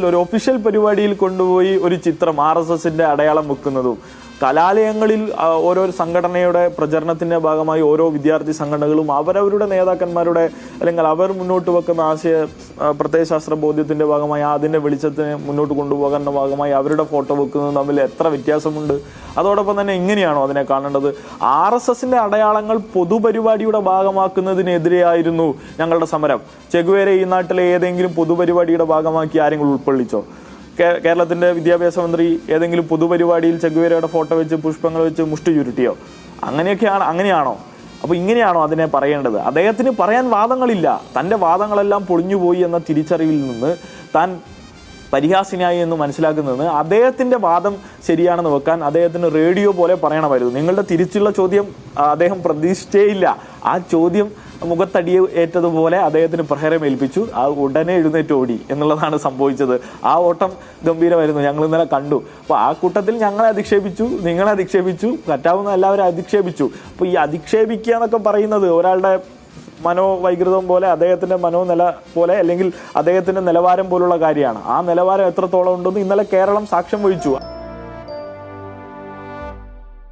ഒരു ഒഫീഷ്യൽ പരിപാടിയിൽ കൊണ്ടുപോയി ഒരു ചിത്രം RSSന്റെ അടയാളം വെക്കുന്നതും കലാലയങ്ങളിൽ ഓരോ സംഘടനയുടെ പ്രചരണത്തിന്റെ ഭാഗമായി ഓരോ വിദ്യാർത്ഥി സംഘടനകളും അവരവരുടെ നേതാക്കന്മാരുടെ അല്ലെങ്കിൽ അവർ മുന്നോട്ട് വെക്കുന്ന പ്രത്യയശാസ്ത്ര ബോധ്യത്തിന്റെ ഭാഗമായി അതിന്റെ വെളിച്ചത്തിനെ മുന്നോട്ട് കൊണ്ടുപോകാനുള്ള ഭാഗമായി അവരുടെ ഫോട്ടോ വെക്കുന്നതും തമ്മിൽ എത്ര വ്യത്യാസമുണ്ട്. അതോടൊപ്പം തന്നെ ഇങ്ങനെയാണോ അതിനെ കാണേണ്ടത്? RSSന്റെ അടയാളങ്ങൾ പൊതുപരിപാടിയുടെ ഭാഗമാക്കുന്നതിനെതിരെയായിരുന്നു ഞങ്ങളുടെ സമരം. ചെഗുവേര ഈ നാട്ടിലെ ഏതെങ്കിലും പൊതുപരിപാടിയുടെ ഭാഗമാക്കി ആരെങ്കിലും ഉൾക്കൊള്ളിച്ചോ? കേരളത്തിന്റെ വിദ്യാഭ്യാസ മന്ത്രി ഏതെങ്കിലും പൊതുപരിപാടിയിൽ ചെഗുവേരയുടെ ഫോട്ടോ വെച്ച് പുഷ്പങ്ങൾ വെച്ച് മുഷ്ടി ചുരുട്ടിയോ? അങ്ങനെയാണോ? അപ്പോൾ ഇങ്ങനെയാണോ അതിനെ പറയേണ്ടത്? അദ്ദേഹത്തിന് പറയാൻ വാദങ്ങളില്ല. തൻ്റെ വാദങ്ങളെല്ലാം പൊളിഞ്ഞുപോയി എന്ന തിരിച്ചറിവിൽ നിന്ന് താൻ പരിഹാസിനായി എന്ന് മനസ്സിലാക്കുന്നതിന് അദ്ദേഹത്തിൻ്റെ വാദം ശരിയാണെന്ന് വെക്കാൻ അദ്ദേഹത്തിന് റേഡിയോ പോലെ പറയണമായിരുന്നു. നിങ്ങളുടെ തിരിച്ചുള്ള ചോദ്യം അദ്ദേഹം പ്രതീക്ഷിച്ചേയില്ല. ആ ചോദ്യം മുഖത്തടിയെ ഏറ്റതുപോലെ അദ്ദേഹത്തിന് പ്രഹരമേൽപ്പിച്ചു. ആ ഉടനെ എഴുന്നേറ്റ് ഓടി എന്നുള്ളതാണ് സംഭവിച്ചത്. ആ ഓട്ടം ഗംഭീരമായിരുന്നു, ഞങ്ങൾ ഇന്നലെ കണ്ടു. അപ്പോൾ ആ കൂട്ടത്തിൽ ഞങ്ങളെ അധിക്ഷേപിച്ചു, നിങ്ങളെ അധിക്ഷേപിച്ചു, പറ്റാവുന്ന എല്ലാവരും അധിക്ഷേപിച്ചു. അപ്പോൾ ഈ അധിക്ഷേപിക്കുക എന്നൊക്കെ പറയുന്നത് ഒരാളുടെ മനോവൈകൃതം പോലെ, അദ്ദേഹത്തിൻ്റെ മനോനില പോലെ, അല്ലെങ്കിൽ അദ്ദേഹത്തിൻ്റെ നിലവാരം പോലുള്ള കാര്യമാണ്. ആ നിലവാരം എത്രത്തോളം ഉണ്ടെന്ന് ഇന്നലെ കേരളം സാക്ഷ്യം വഹിച്ചു.